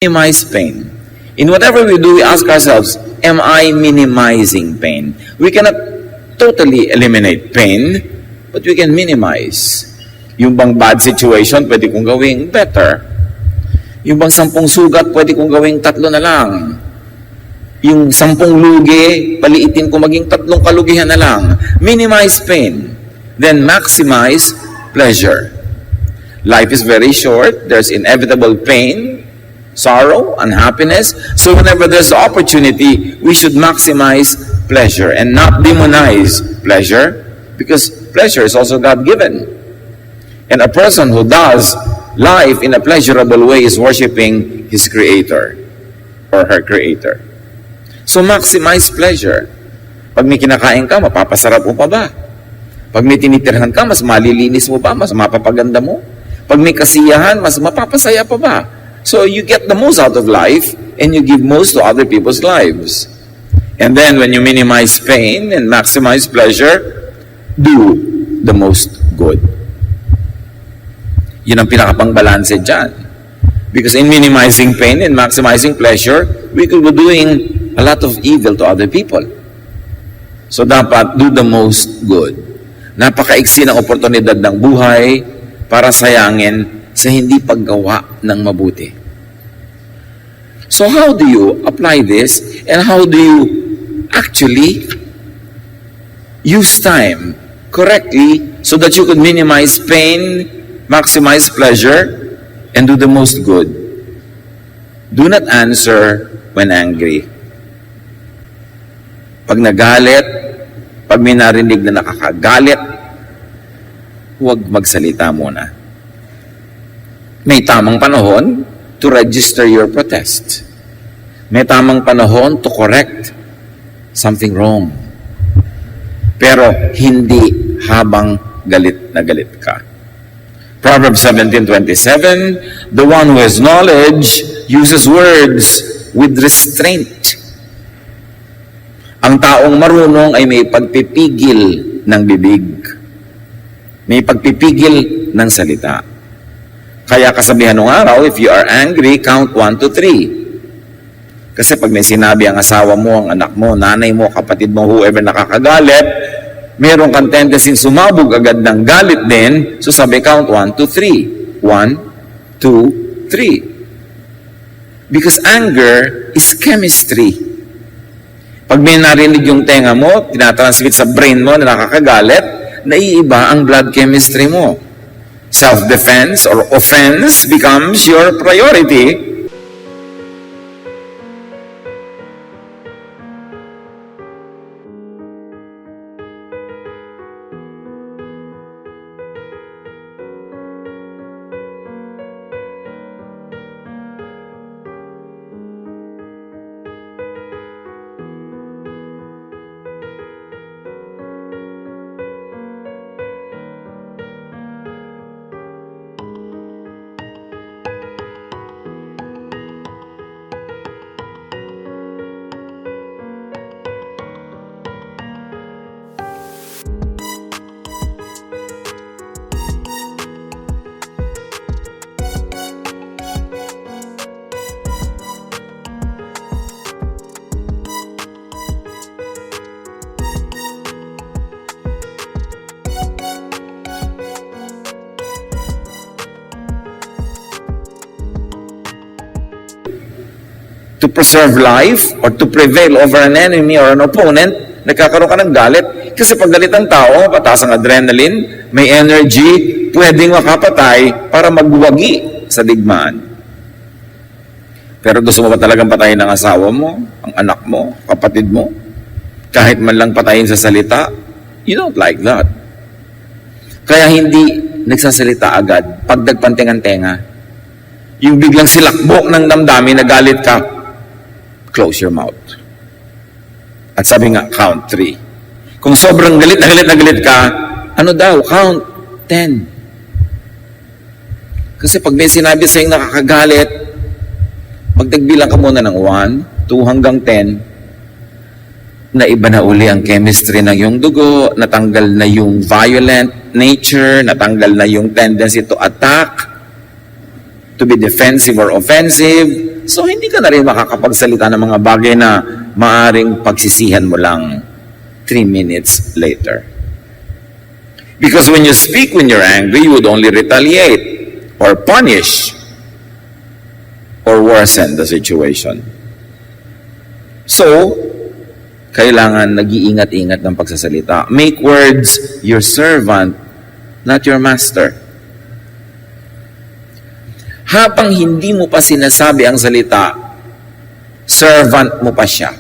minimize pain. In whatever we do, we ask ourselves, am I minimizing pain? We cannot totally eliminate pain, but we can minimize. Yung bang bad situation, pwede kong gawing better. Yung bang 10 sugat, pwede kong gawing 3 na lang. Yung 10 lugi, paliitin ko maging 3 kalugihan na lang. Minimize pain. Then maximize pleasure. Life is very short. There's inevitable pain, sorrow, unhappiness. So whenever there's opportunity, we should maximize pleasure and not demonize pleasure, because pleasure is also God-given. And a person who does life in a pleasurable way is worshiping his Creator or her Creator. So maximize pleasure. Pag may kinakain ka, mapapasarap mo pa ba? Pag may tinitirhan ka, mas malilinis mo ba? Mas mapapaganda mo? Pag may kasiyahan, mas mapapasaya pa ba? So you get the most out of life and you give most to other people's lives. And then when you minimize pain and maximize pleasure, do the most good. Yun ang pinakapang-balanse dyan. Because in minimizing pain and maximizing pleasure, we could be doing a lot of evil to other people. So dapat do the most good. Napakaiksi ng oportunidad ng buhay para sayangin sa hindi paggawa ng mabuti. So how do you apply this, and how do you actually use time correctly so that you could minimize pain, maximize pleasure, and do the most good? Do not answer when angry. Pag nagalit, pag may narinig na nakakagalit, huwag magsalita muna. May tamang panahon to register your protest. May tamang panahon to correct something wrong. Pero hindi habang galit na galit ka. Proverbs 17:27, the one who has knowledge uses words with restraint. Ang taong marunong ay may pagpipigil ng bibig. May pagpipigil ng salita. Kaya kasabihan ng araw, if you are angry, count 1 to 3. Kasi pag may sinabi ang asawa mo, ang anak mo, nanay mo, kapatid mo, whoever nakakagalit, meron kang tendency sumabog agad ng galit din, so sabi count 1 to 3. 1, 2, 3. Because anger is chemistry. Pag may narinig yung tenga mo, tinatransmit sa brain mo na nakakagalit, naiiba ang blood chemistry mo. Self-defense or offense becomes your priority. To preserve life or to prevail over an enemy or an opponent, nagkakaroon ka ng galit. Kasi pag galit ang tao, pataas ang adrenaline, may energy, pwedeng makapatay para magwagi sa digmaan. Pero gusto mo ba talagang patayin ang asawa mo, ang anak mo, kapatid mo? Kahit man lang patayin sa salita, you don't like that. Kaya hindi nagsasalita agad pag nagpantingan-tenga. Yung biglang silakbo ng damdamin na galit ka, close your mouth. At sabi nga, count 3. Kung sobrang galit na galit na galit ka, ano daw? Count 10. Kasi pag may sinabi sa'yo nakakagalit, magtagbilang ka muna ng 1, 2 hanggang 10, na iba na uli ang chemistry ng iyong dugo, natanggal na yung violent nature, natanggal na yung tendency to attack, to be defensive or offensive, So, hindi ka na rin makakapagsalita ng mga bagay na maaring pagsisihan mo lang 3 minutes later. Because when you speak when you're angry, you would only retaliate or punish or worsen the situation. So, kailangan nag-iingat-ingat ng pagsasalita. Make words your servant, not your master. Habang hindi mo pa sinasabi ang salita, servant mo pa siya.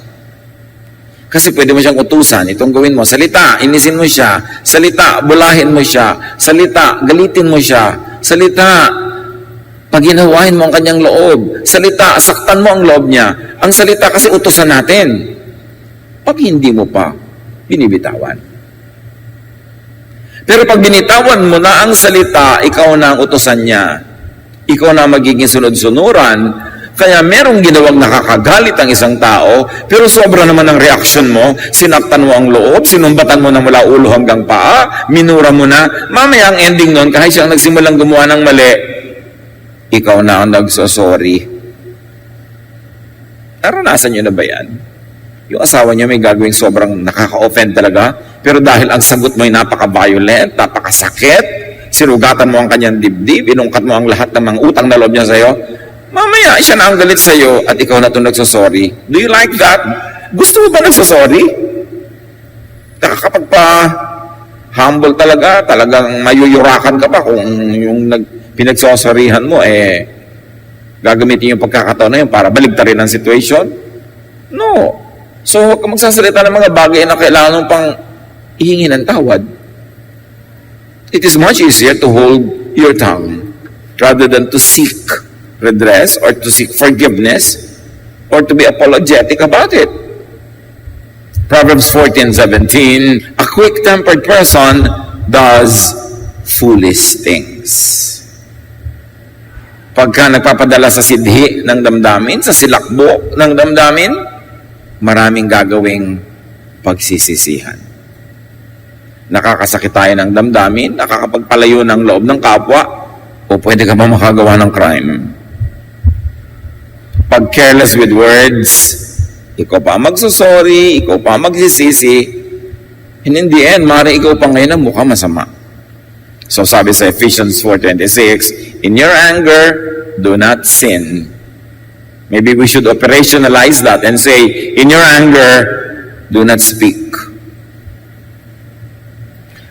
Kasi pwede mo siyang utusan, itong gawin mo, salita, inisin mo siya, salita, bulahin mo siya, salita, galitin mo siya, salita, paginawahin mo ang kanyang loob, salita, saktan mo ang loob niya. Ang salita kasi utusan natin. Pag hindi mo pa, binibitawan. Pero pag binitawan mo na ang salita, ikaw na ang utusan niya. Ikaw na magiging sunod-sunuran. Kaya merong ginawang nakakagalit ang isang tao, pero sobra naman ang reaksyon mo, sinaktan mo ang loob, sinumbatan mo na mula ulo hanggang paa, minura mo na, mamaya ang ending nun, kahit siyang nagsimulang gumawa ng mali, ikaw na ang nagsosorry. Naranasan niyo na ba yan? Yung asawa niya may gagawing sobrang nakaka-offend talaga, pero dahil ang sagot mo ay napaka-violent, napakasakit, sinugatan mo ang kanyang dibdib, inungkat mo ang lahat ng mga utang na loob niya sa'yo, mamaya siya na ang galit sa'yo at ikaw na itong nagsosorry. Do you like that? Gusto mo ba nagsosorry? Nakakapagpa-humble talaga, talagang mayuyurakan ka pa kung yung pinagsosorryhan mo, gagamitin yung pagkakataon na yun para baligtarin ang situation? No. So, huwag ka magsasalita ng mga bagay na kailangan mong pang ihingi ng tawad. It is much easier to hold your tongue rather than to seek redress or to seek forgiveness or to be apologetic about it. Proverbs 14:17, a quick-tempered person does foolish things. Pagka nagpapadala sa sidhi ng damdamin, sa silakbo ng damdamin, maraming gagawing pagsisisihan. Nakakasakit tayo ng damdamin, nakakapagpalayo ng loob ng kapwa, o pwede ka ba makagawa ng crime? Pag careless with words, ikaw pa magsusorry, ikaw pa magsisisi, and in the end, maaaring ikaw pa ngayon ang mukha masama. So sabi sa Ephesians 4:26, in your anger, do not sin. Maybe we should operationalize that and say, in your anger, do not speak.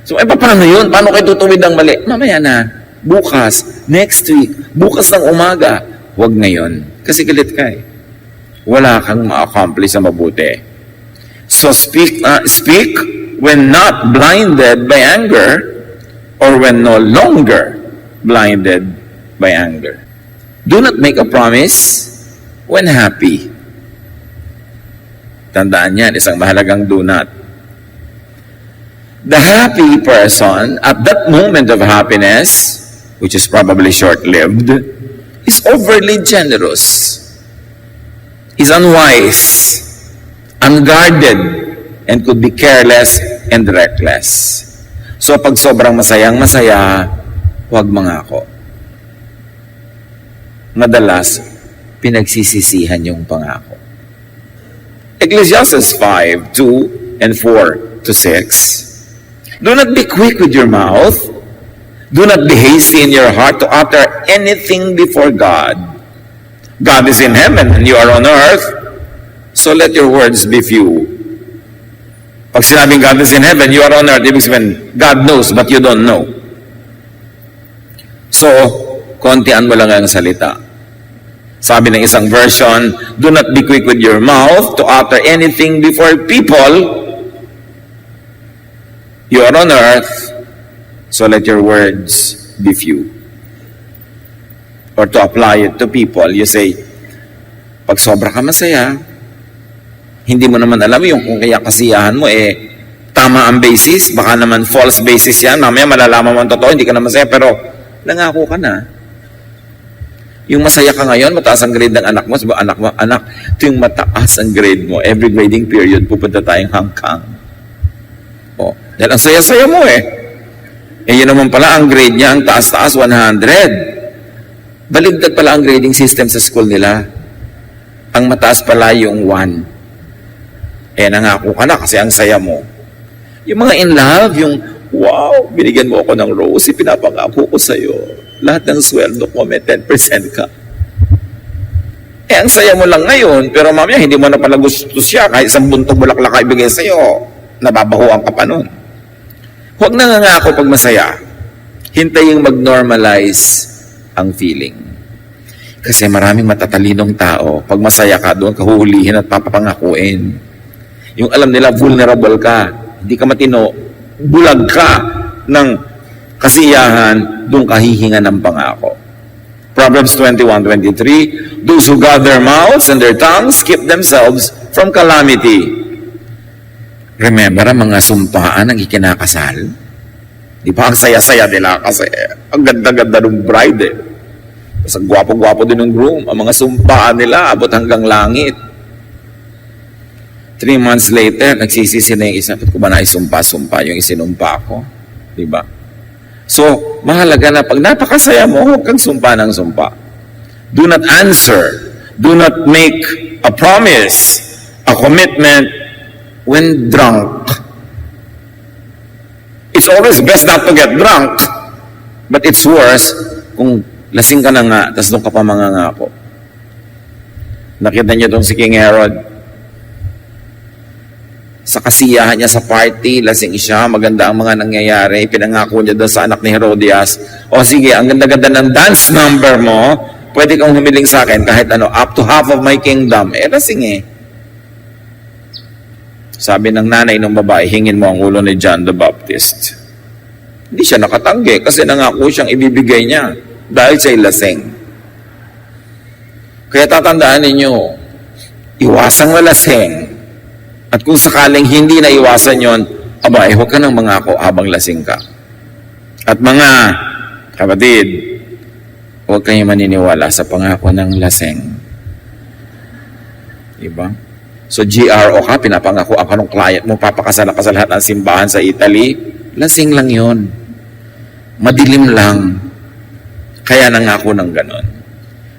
So, paano yun? Paano kayo tutuwid ang mali? Mamaya na. Bukas. Next week. Bukas ng umaga. Huwag ngayon. Kasi galit ka eh. Wala kang ma-accomplish na mabuti. So, speak when not blinded by anger or when no longer blinded by anger. Do not make a promise when happy. Tandaan yan, isang mahalagang do not. The happy person, at that moment of happiness, which is probably short-lived, is overly generous, is unwise, unguarded, and could be careless and reckless. So pag sobrang masayang-masaya, huwag mangako. Madalas, pinagsisisihan yung pangako. Ecclesiastes 5:2 and 4-6. Do not be quick with your mouth. Do not be hasty in your heart to utter anything before God. God is in heaven and you are on earth, so let your words be few. Pag sinabing God is in heaven, you are on earth, ibig sabihin, God knows but you don't know. So, kontian mo lang ang salita. Sabi ng isang version, do not be quick with your mouth to utter anything before people. You are on earth, so let your words be few. Or to apply it to people, you say, pag sobra ka masaya, hindi mo naman alam yung kung kaya kasiyahan mo, tama ang basis, baka naman false basis yan, mamaya malalaman mo ang totoo, hindi ka na masaya, pero nangako ka na. Yung masaya ka ngayon, mataas ang grade ng anak mo, sabi, anak, ito yung mataas ang grade mo, every grading period, pupunta tayong hangkang. Dahil ang saya-saya mo yun naman pala, ang grade niya, ang taas-taas, 100. Baligtad pala ang grading system sa school nila. Ang mataas pala yung 1. Nangako ka na kasi ang saya mo. Yung mga in love, yung, wow, binigyan mo ako ng rose, pinapangako ko sa'yo. Lahat ng sweldo ko, may 10% ka. Ang saya mo lang ngayon, pero mamaya hindi mo na pala gusto siya, kahit isang buntong bulaklak ka ibigay sa'yo, nababahuan ka pa nun. Huwag nangangako pag masaya. Hintayin mag-normalize ang feeling. Kasi maraming matatalinong tao, pag masaya ka, doon ka huhulihin at papapangakuin. Yung alam nila, vulnerable ka, hindi ka matino, bulag ka ng kasiyahan, doon ka hihinga ng pangako. Proverbs 21:23, those who guard their mouths and their tongues keep themselves from calamity. Remember ang mga sumpaan ng ikinakasal? Di ba ang saya-saya nila kasi ang ganda-ganda ng bride eh. Tapos ang gwapo-gwapo din ng groom. Ang mga sumpaan nila abot hanggang langit. 3 months later, nagsisisi na yung isa. Ba't ko ba naisumpa-sumpa yung isinumpa ko? Di ba? So, mahalaga na pag napakasaya mo, huwag kang sumpa ng sumpa. Do not answer. Do not make a promise, a commitment when drunk. It's always best not to get drunk, but it's worse kung lasing ka na nga, tapos doon ka pa mangangako. Nakita niyo itong si King Herod. Sa kasiyahan niya sa party, lasing siya, maganda ang mga nangyayari, pinangako niya doon sa anak ni Herodias, o sige, ang ganda-ganda ng dance number mo, pwede kang humiling sa akin kahit ano, up to half of my kingdom. Lasing eh. Sabi ng nanay ng babae, hingin mo ang ulo ni John the Baptist. Hindi siya nakatanggi kasi nangako siyang ibibigay niya dahil siya'y lasing. Kaya tatandaan ninyo, iwasang malasing. At kung sakaling hindi na iwasan yon, abay, huwag ka nang mangako habang lasing ka. At mga kapatid, huwag kayong maniniwala sa pangako ng lasing. Diba? So GRO ka, pinapangako ang kanong client mo, papakasala ka sa lahat ng simbahan sa Italy, lasing lang yon. Madilim lang. Kaya nangako ng ganon.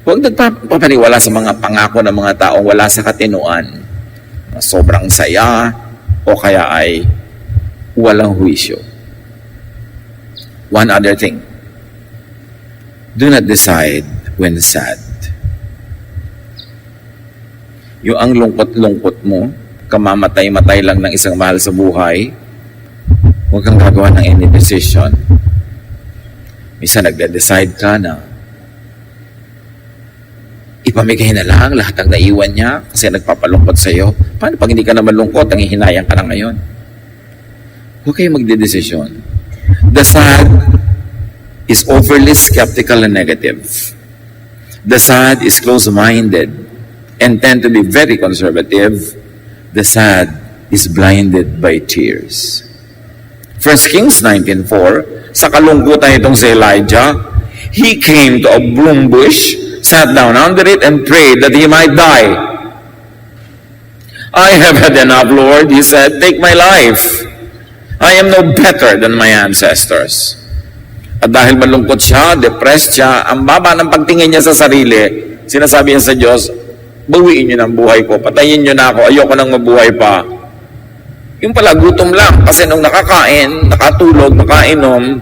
Huwag nagpapaniwala sa mga pangako ng mga taong wala sa katinuan. Sobrang saya o kaya ay walang huwisyo. One other thing. Do not decide when sad. Yung ang lungkot-lungkot mo, kamamatay-matay lang ng isang mahal sa buhay, huwag kang gagawa ng any decision. Minsan nagde-decide ka na ipamigay na lang lahat ng naiwan niya kasi nagpapalungkot sa iyo. Paano pag hindi ka naman lungkot, ang hihinayang ka na ngayon? Huwag kayong magdedesisyon. The sad is overly skeptical and negative. The sad is close-minded and tend to be very conservative. The sad is blinded by tears. 1 Kings 19:4, sa kalungkutan itong si Elijah, he came to a broom bush, sat down under it, and prayed that he might die. I have had enough, Lord, he said, take my life. I am no better than my ancestors. At dahil malungkot siya, depressed siya, ang baba ng pagtingin niya sa sarili, sinasabi niya sa Diyos, bawiin niyo ng buhay ko, patayin niyo na ako, ayoko nang mabuhay pa. Yung pala, gutom lang, kasi nung nakakain, nakatulog, nakainom,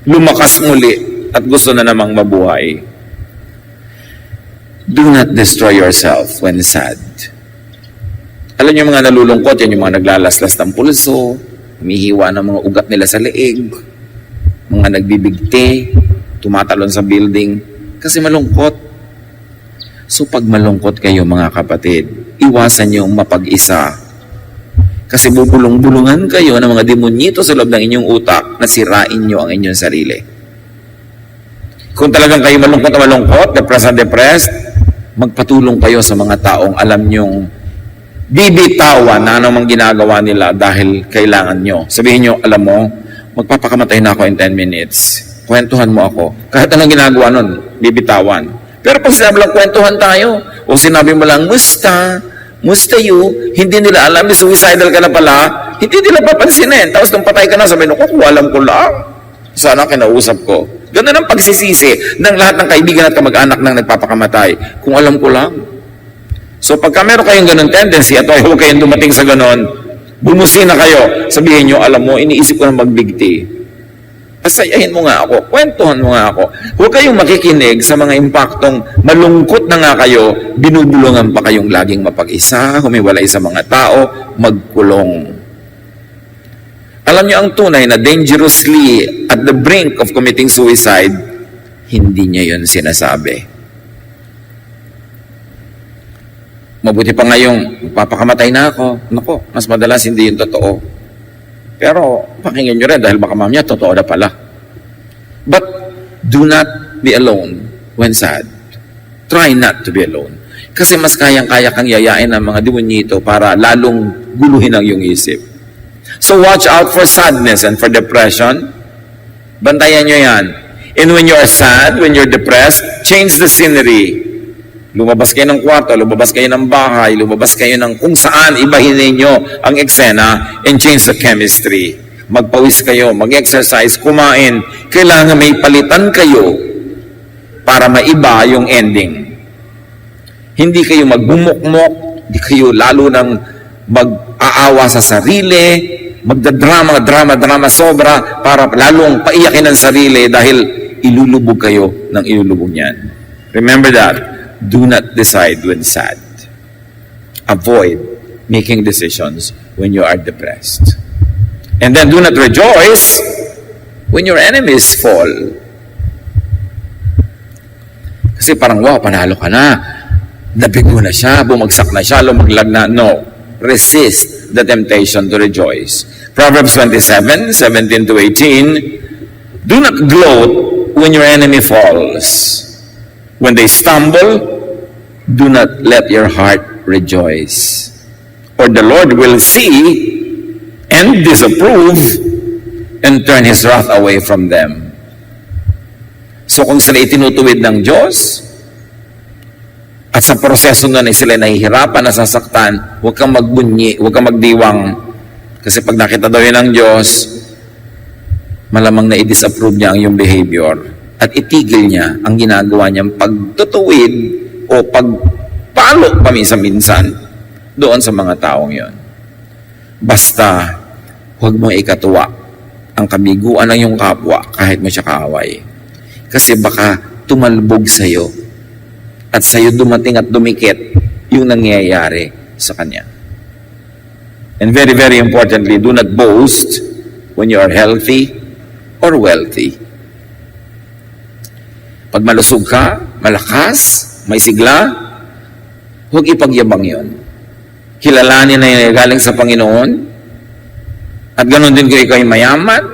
lumakas muli, at gusto na namang mabuhay. Do not destroy yourself when sad. Alam niyo mga nalulungkot, yan yung mga naglalaslas ng pulso, humihiwa ng mga ugat nila sa leeg, mga nagbibigti, tumatalon sa building, kasi malungkot. So pag malungkot kayo mga kapatid, iwasan niyong mapag-isa. Kasi bubulong-bulungan kayo ng mga demonyito sa loob ng inyong utak na sirain niyo ang inyong sarili. Kung talagang kayo malungkot na malungkot, depressed, magpatulong kayo sa mga taong alam niyong bibitawan na anumang ginagawa nila dahil kailangan nyo. Sabihin nyo, alam mo, magpapakamatay na ako in 10 minutes. Kwentuhan mo ako. Kahit anong ginagawa nun, bibitawan. Pero pag sinabi lang, kwentuhan tayo. O sinabi mo lang, musta you, hindi nila alam, suicidal ka na pala, hindi nila papansinin. Tapos nung patay ka na, sabihin ko, alam ko lang. Sana kinausap ko. Ganun ang pagsisisi ng lahat ng kaibigan at kamag-anak ng nagpapakamatay. Kung alam ko lang. So pagka meron kayong ganun tendency at huwag kayong dumating sa ganun, bumusin na kayo. Sabihin nyo, alam mo, iniisip ko na magbigti. Pasayahin mo nga ako, kwentuhan mo nga ako. Huwag kayong makikinig sa mga impaktong malungkot na nga kayo, binubulungan pa kayong laging mapag-isa, humiwalay sa mga tao, magkulong. Alam nyo ang tunay na dangerously at the brink of committing suicide, hindi niya yun sinasabi. Mabuti pa ngayong papakamatay na ako. Naku, mas madalas hindi yun totoo. Pero pakinggan nyo rin dahil baka mamaya totoo na pala. But do not be alone when sad. Try not to be alone. Kasi mas kayang-kaya kang yayain ng mga demonyito para lalong guluhin ang iyong isip. So watch out for sadness and for depression. Bantayan nyo yan. And when you are sad, when you're depressed, change the scenery. Lumabas kayo ng kwarto, lumabas kayo ng bahay, lumabas kayo ng kung saan, ibahin ninyo ang eksena and change the chemistry. Magpawis kayo, mag-exercise, kumain. Kailangan may palitan kayo para maiba yung ending. Hindi kayo magbumukmok, hindi kayo lalo nang mag-aawa sa sarili, magdadrama sobra para lalong paiyakin ang sarili dahil ilulubog kayo ng ilulubog niyan. Remember that. Do not decide when sad. Avoid making decisions when you are depressed. And then do not rejoice when your enemies fall. Kasi parang, wow, panalo ka na. Nabigo na siya, bumagsak na siya, lumaglag na. No. Resist the temptation to rejoice. Proverbs 27:17 to 18. Do not gloat when your enemy falls. When they stumble, do not let your heart rejoice. For the Lord will see and disapprove and turn His wrath away from them. So kung sila itinutuwid ng Diyos, at sa proseso nun ay sila nahihirapan, nasasaktan, huwag kang magbunyi, huwag kang magdiwang. Kasi pag nakita daw yun ng Diyos, malamang na i-disapprove niya ang iyong behavior. At itigil niya ang ginagawa niyang pagtutuwid o pagpalo paminsan-minsan doon sa mga taong yon. Basta, huwag mong ikatuwa ang kabiguan ng iyong kapwa kahit mo siya kaaway. Kasi baka tumalbog sa'yo at sa'yo dumating at dumikit yung nangyayari sa kanya. And very, very importantly, do not boast when you are healthy or wealthy. Pag malusog ka, malakas, may sigla, huwag ipagyabang yon. Kilalanin na yun galing sa Panginoon. At ganoon din kung ikaw ay mayaman,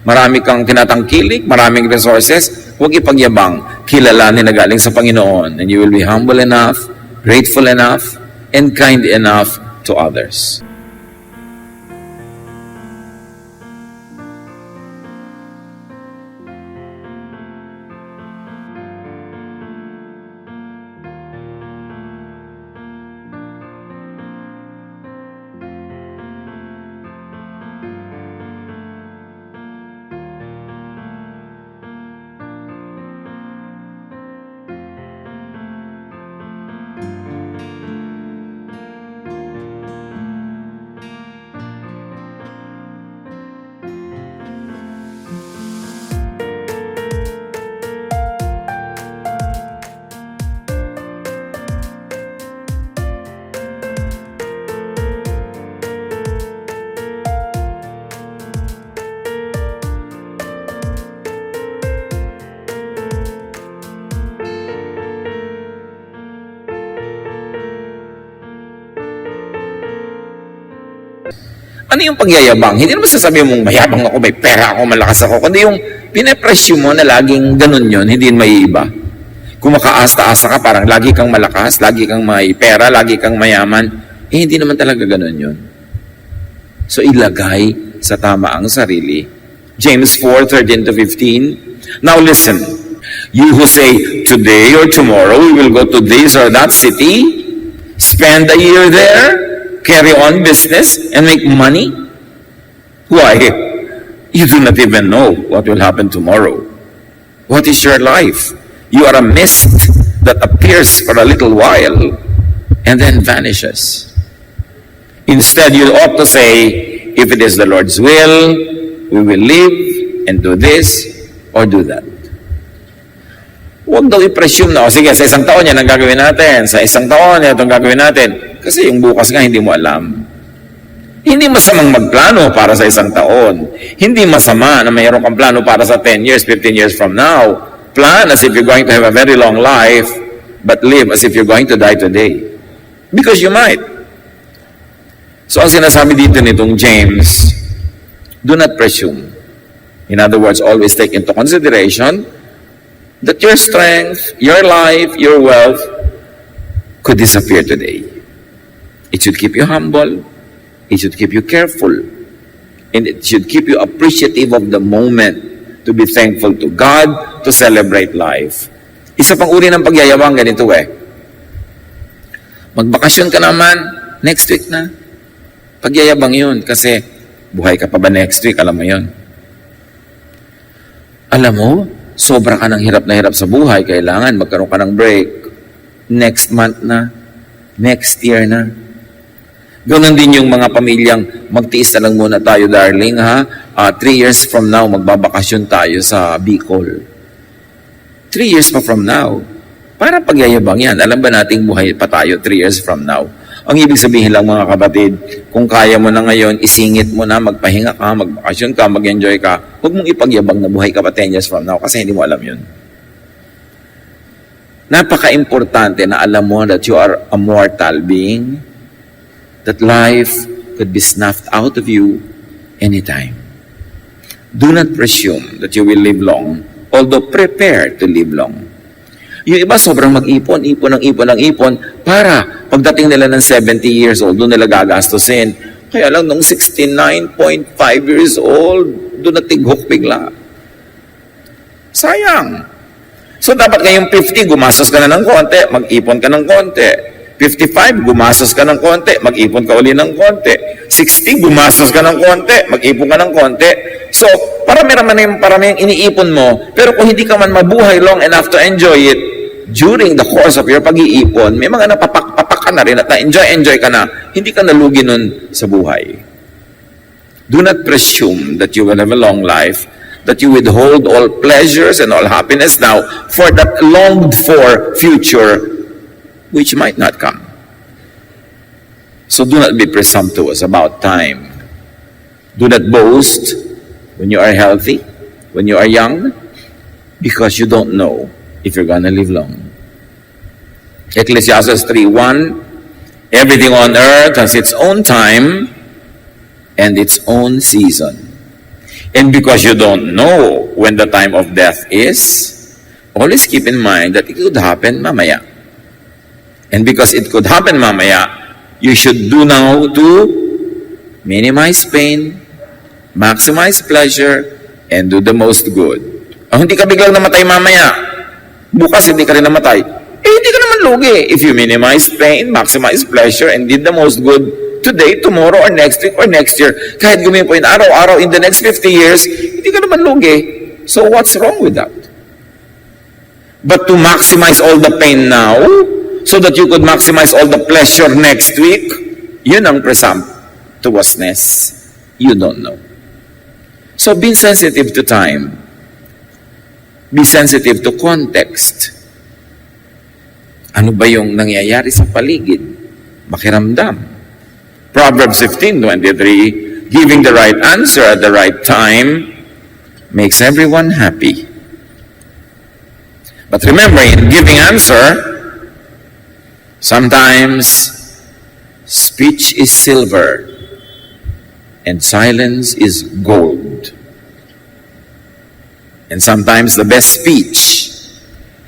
marami kang tinatangkilik, maraming resources, huwag ipagyabang. Kilalanin na galing sa Panginoon. And you will be humble enough, grateful enough, and kind enough to others. Ano yung pagyayabang? Hindi naman sasabihin mong mayabang ako, may pera ako, malakas ako. Kundi yung pinapresyo mo na laging ganun yun, hindi may iba. Kung makaasta-asa ka, parang lagi kang malakas, lagi kang may pera, lagi kang mayaman. Hindi naman talaga ganun yun. So ilagay sa tama ang sarili. James 4:13 to 15. Now listen, you who say, today or tomorrow we will go to this or that city, spend a year there, carry on business, and make money? Why? You do not even know what will happen tomorrow. What is your life? You are a mist that appears for a little while and then vanishes. Instead, you ought to say, if it is the Lord's will, we will live and do this or do that. Huwag daw i-presume na, o sige, sa isang taon yan ang gagawin natin, sa isang taon yan itong gagawin natin. Kasi yung bukas nga hindi mo alam. Hindi masamang magplano para sa isang taon. Hindi masama na mayroon kang plano para sa 10 years, 15 years from now. Plan as if you're going to have a very long life, but live as if you're going to die today. Because you might. So ang sinasabi dito nitong James, do not presume. In other words, always take into consideration that your strength, your life, your wealth could disappear today. It should keep you humble. It should keep you careful. And it should keep you appreciative of the moment, to be thankful to God, to celebrate life. Isa pang uri ng pagyayabang ganito magbakasyon ka naman, next week na. Pagyayabang yun kasi buhay ka pa ba next week, alam mo yun. Alam mo, sobra ka ng hirap na hirap sa buhay, kailangan magkaroon ka ng break. Next month na, next year na. Ganon din yung mga pamilyang magtiis na lang muna tayo, darling, ha? 3 years from now, magbabakasyon tayo sa Bicol. 3 years pa from now. Para pagyayabang yan. Alam ba nating buhay pa tayo 3 years from now? Ang ibig sabihin lang, mga kapatid, kung kaya mo na ngayon, isingit mo na, magpahinga ka, magbakasyon ka, mag-enjoy ka. Huwag mong ipagyabang na buhay ka pa 10 years from now kasi hindi mo alam yun. Napaka-importante na alam mo that you are a mortal being, that life could be snuffed out of you anytime. Do not presume that you will live long, although prepare to live long. Yung iba sobrang mag-ipon, ipon para pagdating nila ng 70 years old, doon nila gagastusin. Kaya lang nung 69.5 years old, doon natighok bigla. Sayang. So dapat ngayong 50, gumastos ka na ng konti, mag-ipon ka ng konti. 55, gumastos ka ng konti, mag-ipon ka uli ng konti. 60, gumastos ka ng konti, mag-ipon ka ng konti. So, parami yung iniipon mo, pero kung hindi ka man mabuhay long enough to enjoy it, during the course of your pag-iipon, may mga napapak ka na rin at na-enjoy ka na, hindi ka nalugi nun sa buhay. Do not presume that you will have a long life, that you withhold all pleasures and all happiness now for that longed-for future which might not come. So do not be presumptuous about time. Do not boast when you are healthy, when you are young, because you don't know if you're gonna live long. Ecclesiastes 3:1, everything on earth has its own time and its own season. And because you don't know when the time of death is, always keep in mind that it could happen mamaya. And because it could happen mamaya, you should do now to minimize pain, maximize pleasure, and do the most good. Ang hindi ka biglang namatay mamaya, bukas hindi ka rin namatay, hindi ka naman lugi. If you minimize pain, maximize pleasure, and did the most good today, tomorrow, or next week, or next year, kahit gawin po yun araw-araw in the next 50 years, hindi ka naman lugi. So what's wrong with that? But to maximize all the pain now, so that you could maximize all the pleasure next week, yun ang presumptuousness. You don't know. So be sensitive to time. Be sensitive to context. Ano ba yung nangyayari sa paligid? Makiramdam. Proverbs 15:23, giving the right answer at the right time makes everyone happy. But remember, in giving answer, sometimes speech is silver and silence is gold. And sometimes the best speech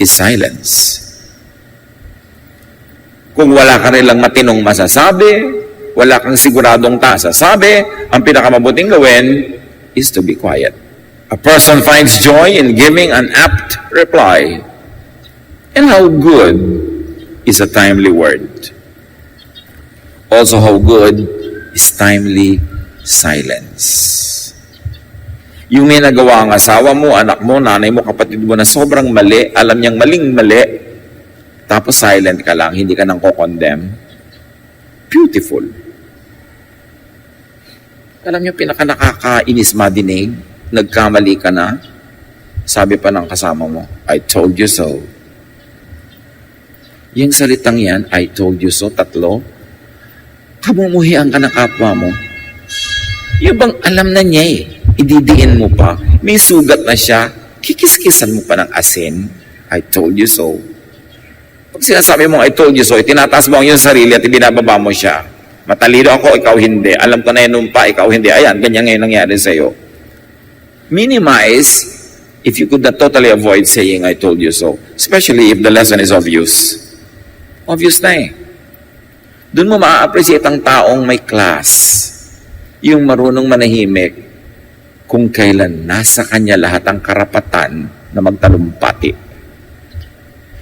is silence. Kung wala ka rin lang matinong masasabi, wala kang siguradong sasabi, ang pinakamabuting gawin is to be quiet. A person finds joy in giving an apt reply. And how good is a timely word. Also, how good is timely silence. Yung may nagawa ang asawa mo, anak mo, nanay mo, kapatid mo na sobrang mali, alam niyang maling-mali, tapos silent ka lang, hindi ka nang ko-condemn. Beautiful. Alam niyo, pinaka nakakainis madinig, nagkamali ka na, sabi pa ng kasama mo, I told you so. Yung salitang yan, I told you so, 3, kamumuhian ka ng kapwa mo. Yung bang alam na niya ididiin mo pa, may sugat na siya, kikiskisan mo pa ng asin, I told you so. Pag sinasabi mo, I told you so, itinataas mo ang iyong sarili at ibinababa mo siya. Matalino ako, ikaw hindi. Alam ko na yun pa, ikaw hindi. Ayan, ganyan ngayon nangyari sa'yo. Minimize if you could not totally avoid saying, I told you so. Especially if the lesson is obvious. Obvious na eh. Doon mo maa-appreciate ang taong may class. Yung marunong manahimik kung kailan nasa kanya lahat ang karapatan na magtalumpati.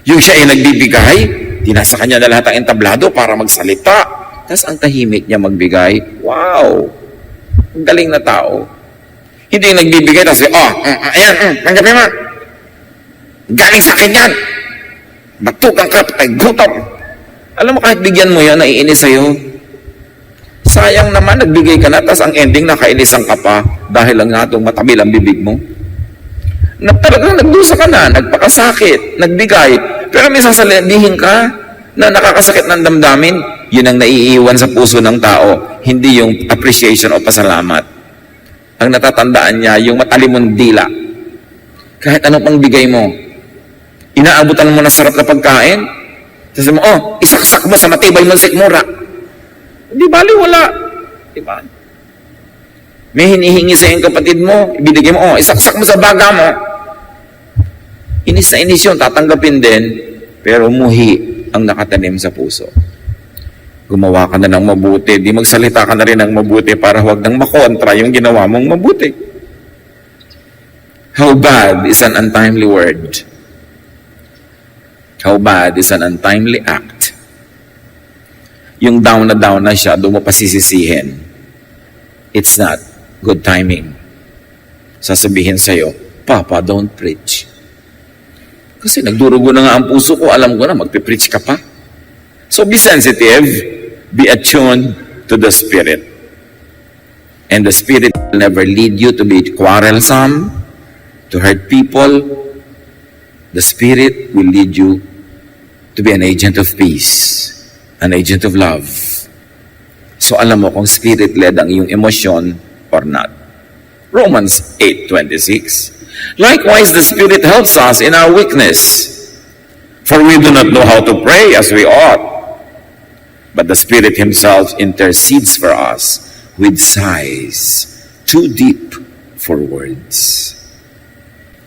Yung siya ay nagbibigay, di nasa kanya na lahat ang entablado para magsalita. Tapos ang tahimik niya magbigay, wow! Ang galing na tao. Hindi yung nagbibigay, tapos, ayan, tanggapin mo. Galing sa akin yan. Batukang ka, patay, gutom. Alam mo, kahit bigyan mo yan, naiinis sa'yo. Sayang naman, nagbigay ka na, tapos ang ending, nakainisan ka pa dahil lang natong matabil ang bibig mo. Talagang nagdusa ka na, nagpakasakit, nagbigay. Pero may sasabihin ka na nakakasakit ng damdamin, yun ang naiiwan sa puso ng tao, hindi yung appreciation o pasalamat. Ang natatandaan niya, yung matalimong dila. Kahit anong pang bigay mo, inaabutan mo na sarap na pagkain, sabi mo, isaksak mo sa matibay mong sikmura. Di bali, wala. Di ba? May hinihingi sa iyong kapatid mo, ibigay mo, isaksak mo sa baga mo. Inis na inis yun, tatanggapin din, pero muhi ang nakatanim sa puso. Gumawa ka na ng mabuti, di magsalita ka na rin ng mabuti para huwag nang makontra yung ginawa mong mabuti. How bad is an untimely word? How bad is an untimely act? Yung down na siya, doon mo pasisisihin. It's not good timing. Sasabihin sa'yo, Papa, don't preach. Kasi nagdurugo na nga ang puso ko, alam ko na, magpipreach ka pa. So be sensitive, be attuned to the Spirit. And the Spirit will never lead you to be quarrelsome, to hurt people. The Spirit will lead you to be an agent of peace, an agent of love. So alam mo kung Spirit-led ang iyong emosyon or not. Romans 8:26. Likewise, the Spirit helps us in our weakness. For we do not know how to pray as we ought. But the Spirit Himself intercedes for us with sighs too deep for words.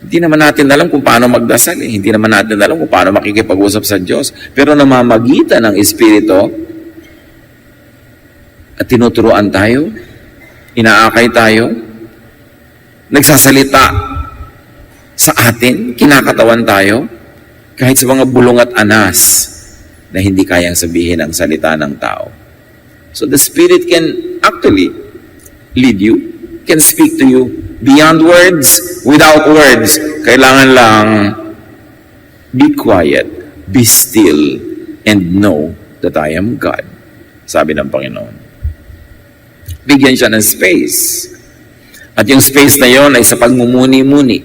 Hindi naman natin alam kung paano magdasal. Hindi naman natin alam kung paano makikipag-usap sa Diyos. Pero namamagitan ng Espiritu at tinuturuan tayo, inaakay tayo, nagsasalita sa atin, kinakatawan tayo, kahit sa mga bulong at anas na hindi kayang sabihin ang salita ng tao. So the Spirit can actually lead you, can speak to you beyond words, without words. Kailangan lang be quiet, be still, and know that I am God. Sabi ng Panginoon. Bigyan siya ng space. At yung space na yon ay sa pagmumuni-muni,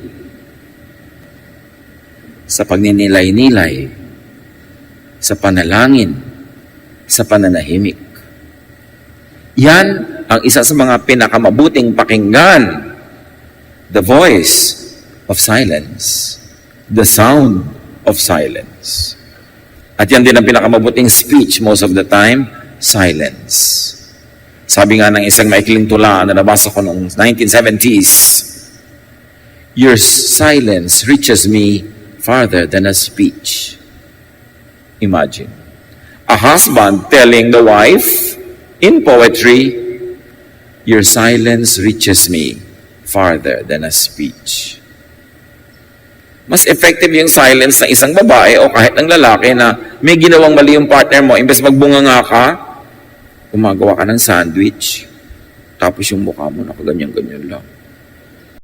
sa pagninilay-nilay, sa panalangin, sa pananahimik. Yan ang isa sa mga pinakamabuting pakinggan. The voice of silence. The sound of silence. At yan din ang pinakamabuting speech most of the time, silence. Sabi nga ng isang maikling tula na nabasa ko noong 1970s, your silence reaches me farther than a speech. Imagine. A husband telling the wife in poetry, your silence reaches me farther than a speech. Mas effective yung silence ng isang babae o kahit ng lalaki na may ginawang mali yung partner mo, imbes magbunganga ka, gumagawa ka ng sandwich, tapos yung mukha mo nakaganyan-ganyan lang.